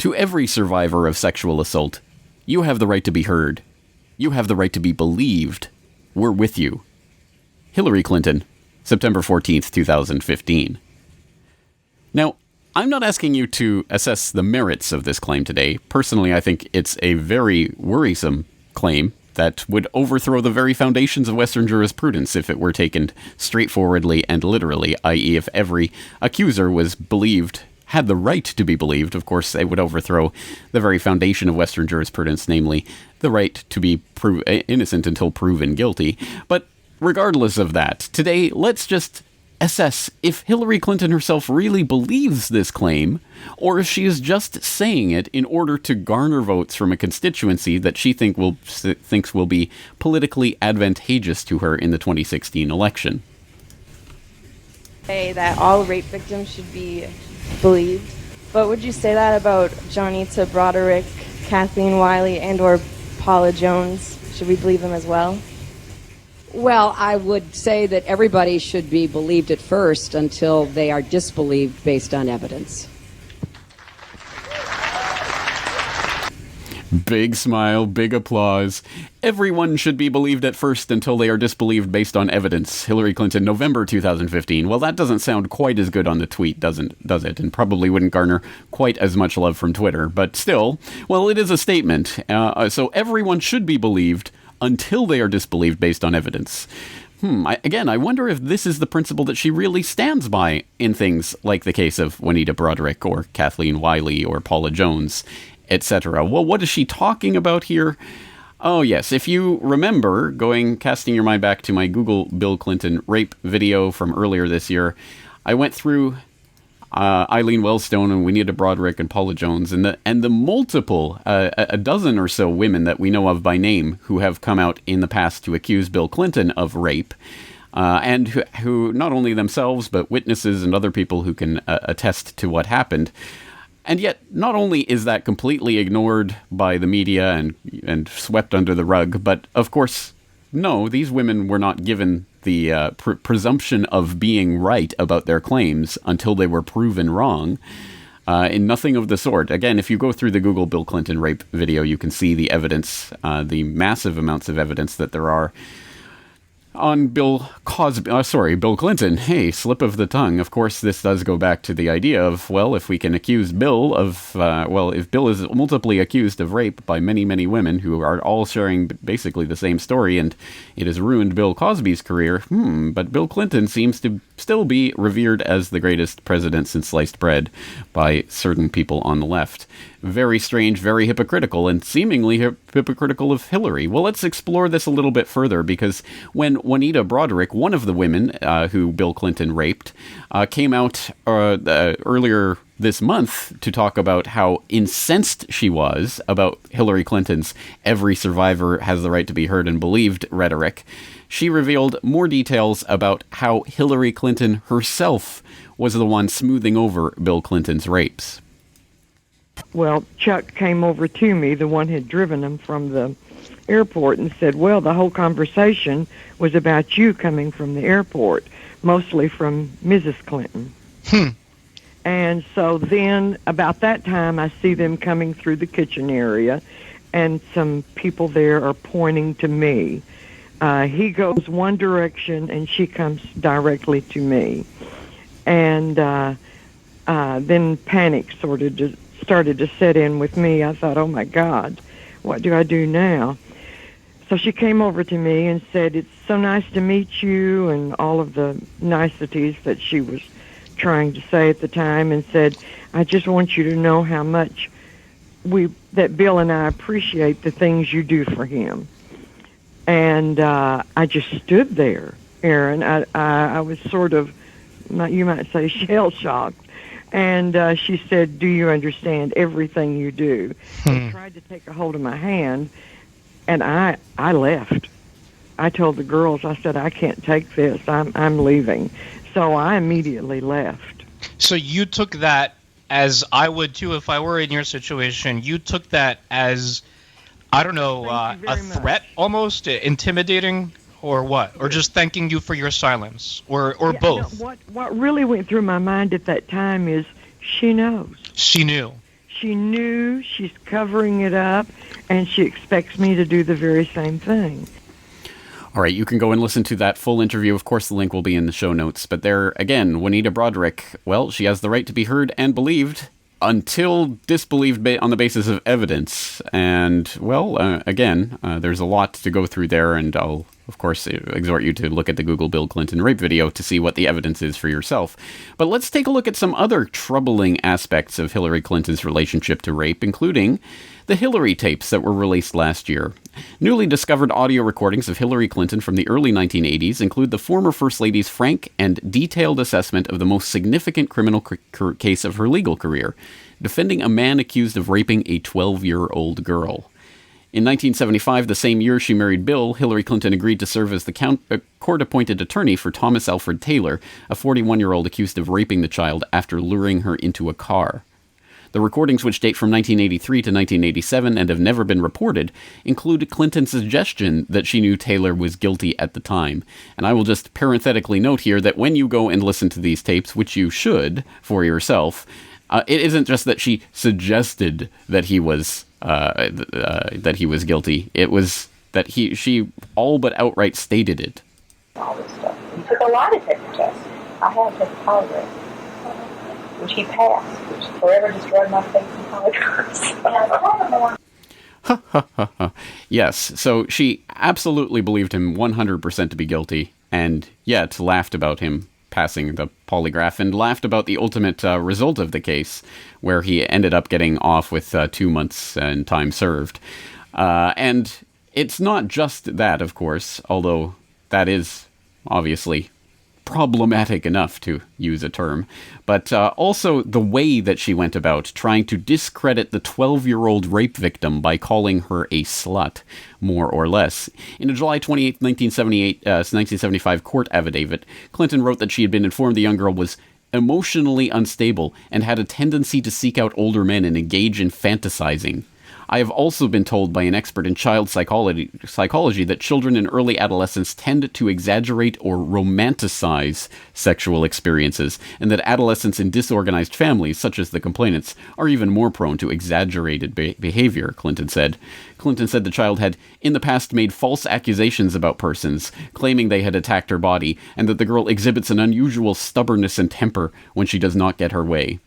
To every survivor of sexual assault, you have the right to be heard. You have the right to be believed. We're with you. Hillary Clinton, September 14th, 2015. Now, I'm not asking you to assess the merits of this claim today. Personally, I think it's a very worrisome claim that would overthrow the very foundations of Western jurisprudence if it were taken straightforwardly and literally, i.e. if every accuser was believed, had the right to be believed. Of course, it would overthrow the very foundation of Western jurisprudence, namely the right to be innocent until proven guilty. But regardless of that, today, let's just assess if Hillary Clinton herself really believes this claim, or if she is just saying it in order to garner votes from a constituency that she thinks will be politically advantageous to her in the 2016 election. Say that all rape victims should be believed, but would you say that about Johnita Broderick, Kathleen Wiley, and or Paula Jones? Should we believe them as well? Well, I would say that everybody should be believed at first until they are disbelieved based on evidence. Big smile, big applause. Everyone should be believed at first until they are disbelieved based on evidence. Hillary Clinton, November 2015. Well, that doesn't sound quite as good on the tweet, does it? And probably wouldn't garner quite as much love from Twitter. But still, well, it is a statement. So everyone should be believed until they are disbelieved based on evidence. I wonder if this is the principle that she really stands by in things like the case of Juanita Broderick or Kathleen Wiley or Paula Jones, etc. Well, what is she talking about here? Oh, yes. If you remember, casting your mind back to my Google Bill Clinton rape video from earlier this year, I went through Eileen Wellstone and Juanita Broderick and Paula Jones and the multiple, a dozen or so women that we know of by name who have come out in the past to accuse Bill Clinton of rape, and who not only themselves but witnesses and other people who can attest to what happened. And yet, not only is that completely ignored by the media and swept under the rug, but of course, no, these women were not given the presumption of being right about their claims until they were proven wrong. In nothing of the sort. Again, if you go through the Google Bill Clinton rape video, you can see the evidence, the massive amounts of evidence that there are on Bill Clinton. Hey, slip of the tongue. Of course, this does go back to the idea of, well, if we can accuse Bill of, if Bill is multiply accused of rape by many, many women who are all sharing basically the same story, and it has ruined Bill Cosby's career, but Bill Clinton seems to still be revered as the greatest president since sliced bread by certain people on the left. Very strange, very hypocritical, and seemingly hypocritical of Hillary. Well, let's explore this a little bit further, because when Juanita Broderick, one of the women who Bill Clinton raped, came out earlier this month to talk about how incensed she was about Hillary Clinton's "every survivor has the right to be heard and believed" rhetoric, she revealed more details about how Hillary Clinton herself was the one smoothing over Bill Clinton's rapes. Well, Chuck came over to me, the one had driven him from the airport, and said, well, the whole conversation was about you coming from the airport, mostly from Mrs. Clinton. And so then, about that time, I see them coming through the kitchen area, and some people there are pointing to me. He goes one direction, and she comes directly to me. And then panic sort of started to set in with me. I thought, oh, my God, what do I do now? So she came over to me and said, it's so nice to meet you, and all of the niceties that she was trying to say at the time, and said, I just want you to know how much that Bill and I appreciate the things you do for him. And I just stood there, Aaron. I was sort of, you might say, shell-shocked. And she said, do you understand everything you do? I tried to take a hold of my hand, and I left. I told the girls, I said, I can't take this. I'm leaving. So I immediately left. So you took that, as I would too if I were in your situation, you took that as, I don't know, a threat almost, intimidating, or what? Or just thanking you for your silence, or both? What really went through my mind at that time is she knows. She knew. She knew, she's covering it up, and she expects me to do the very same thing. All right, you can go and listen to that full interview. Of course, the link will be in the show notes. But there, again, Juanita Broderick, well, she has the right to be heard and believed until disbelieved on the basis of evidence. And, well, again, there's a lot to go through there, and I'll, of course, exhort you to look at the Google Bill Clinton rape video to see what the evidence is for yourself. But let's take a look at some other troubling aspects of Hillary Clinton's relationship to rape, including the Hillary tapes that were released last year. Newly discovered audio recordings of Hillary Clinton from the early 1980s include the former First Lady's frank and detailed assessment of the most significant criminal case of her legal career, defending a man accused of raping a 12-year-old girl. In 1975, the same year she married Bill, Hillary Clinton agreed to serve as the court-appointed attorney for Thomas Alfred Taylor, a 41-year-old accused of raping the child after luring her into a car. The recordings, which date from 1983 to 1987 and have never been reported, include Clinton's suggestion that she knew Taylor was guilty at the time. And I will just parenthetically note here that when you go and listen to these tapes, which you should for yourself, it isn't just that she suggested that he was guilty. It was that she all but outright stated it. All this stuff. He took a lie detector test. I had to polygraph, which he passed, which forever destroyed my faith in polygraphs. Yes, so she absolutely believed him 100% to be guilty, and yet laughed about him passing the polygraph, and laughed about the ultimate result of the case, where he ended up getting off with 2 months and time served. And it's not just that, of course, although that is obviously problematic enough, to use a term, but also the way that she went about trying to discredit the 12-year-old rape victim by calling her a slut, more or less. In a July 28, 1975 court affidavit, Clinton wrote that she had been informed the young girl was emotionally unstable and had a tendency to seek out older men and engage in fantasizing. I have also been told by an expert in child psychology that children in early adolescence tend to exaggerate or romanticize sexual experiences, and that adolescents in disorganized families, such as the complainants, are even more prone to exaggerated behavior, Clinton said. Clinton said the child had, in the past, made false accusations about persons, claiming they had attacked her body, and that the girl exhibits an unusual stubbornness and temper when she does not get her way.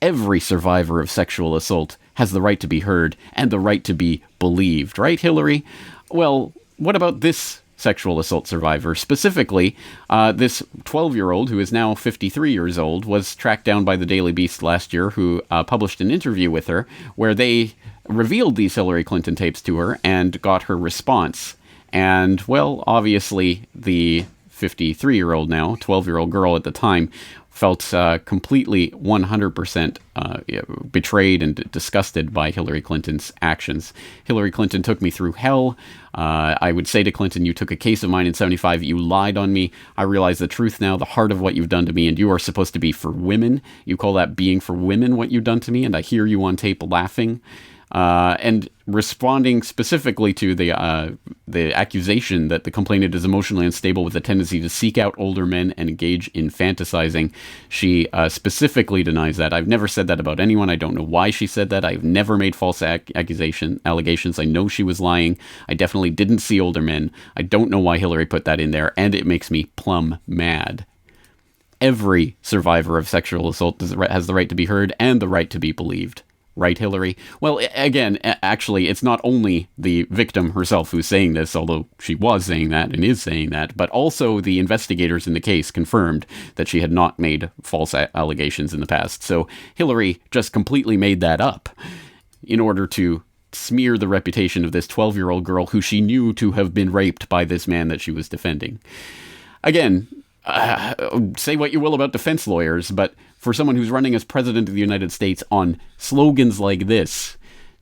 Every survivor of sexual assault has the right to be heard and the right to be believed, right, Hillary? Well, what about this sexual assault survivor? Specifically, this 12-year-old, who is now 53 years old, was tracked down by the Daily Beast last year, who published an interview with her where they revealed these Hillary Clinton tapes to her and got her response. And, well, obviously, the 53-year-old now, 12-year-old girl at the time, felt completely 100% betrayed and disgusted by Hillary Clinton's actions. Hillary Clinton took me through hell. I would say to Clinton, you took a case of mine in 75, you lied on me. I realize the truth now, the heart of what you've done to me, and you are supposed to be for women. You call that being for women, what you've done to me, and I hear you on tape laughing. And responding specifically to the accusation that the complainant is emotionally unstable with a tendency to seek out older men and engage in fantasizing, she specifically denies that. I've never said that about anyone. I don't know why she said that. I've never made false allegations. I know she was lying. I definitely didn't see older men. I don't know why Hillary put that in there, and it makes me plumb mad. Every survivor of sexual assault has the right to be heard and the right to be believed. Right, Hillary? Well, again, actually, it's not only the victim herself who's saying this, although she was saying that and is saying that, but also the investigators in the case confirmed that she had not made false allegations in the past. So Hillary just completely made that up in order to smear the reputation of this 12-year-old girl who she knew to have been raped by this man that she was defending. Again, say what you will about defense lawyers, but for someone who's running as president of the United States on slogans like this,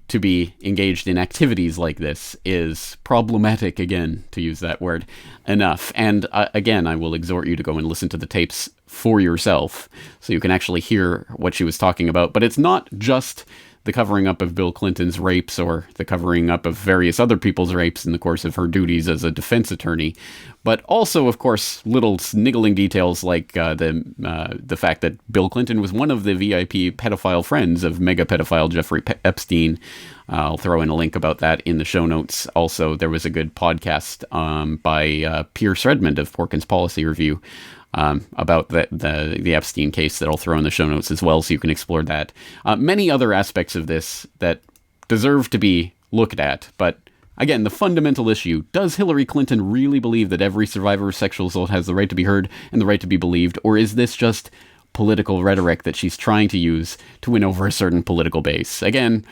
to be engaged in activities like this is problematic, again, to use that word, enough. And again, I will exhort you to go and listen to the tapes for yourself so you can actually hear what she was talking about. But it's not just the covering up of Bill Clinton's rapes or the covering up of various other people's rapes in the course of her duties as a defense attorney, but also, of course, little niggling details like the fact that Bill Clinton was one of the VIP pedophile friends of mega pedophile Jeffrey Epstein. I'll throw in a link about that in the show notes. Also, there was a good podcast by Pierce Redmond of Porkins Policy Review about the Epstein case that I'll throw in the show notes as well, so you can explore that. Many other aspects of this that deserve to be looked at, but again, the fundamental issue, does Hillary Clinton really believe that every survivor of sexual assault has the right to be heard and the right to be believed, or is this just political rhetoric that she's trying to use to win over a certain political base? Again,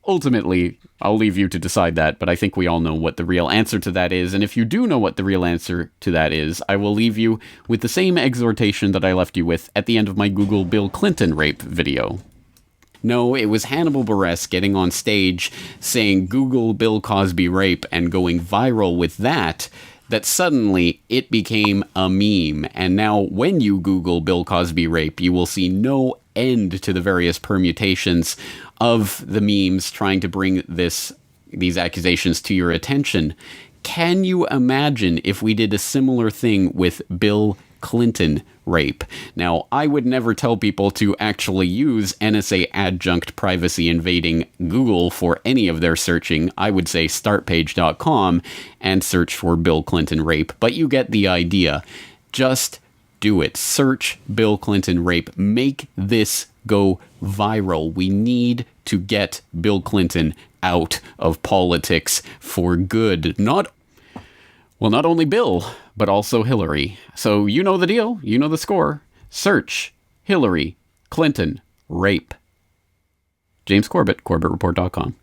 ultimately, I'll leave you to decide that, but I think we all know what the real answer to that is, and if you do know what the real answer to that is, I will leave you with the same exhortation that I left you with at the end of my Google Bill Clinton rape video. No, it was Hannibal Buress getting on stage saying Google Bill Cosby rape and going viral with that suddenly it became a meme. And now when you Google Bill Cosby rape, you will see no end to the various permutations of the memes trying to bring these accusations to your attention. Can you imagine if we did a similar thing with Bill Clinton rape? Now, I would never tell people to actually use NSA adjunct privacy invading Google for any of their searching. I would say startpage.com and search for Bill Clinton rape, but you get the idea. Just do it. Search Bill Clinton rape. Make this go viral. We need to get Bill Clinton out of politics for good. Not only Bill, but also Hillary. So you know the deal. You know the score. Search Hillary Clinton rape. James Corbett, CorbettReport.com.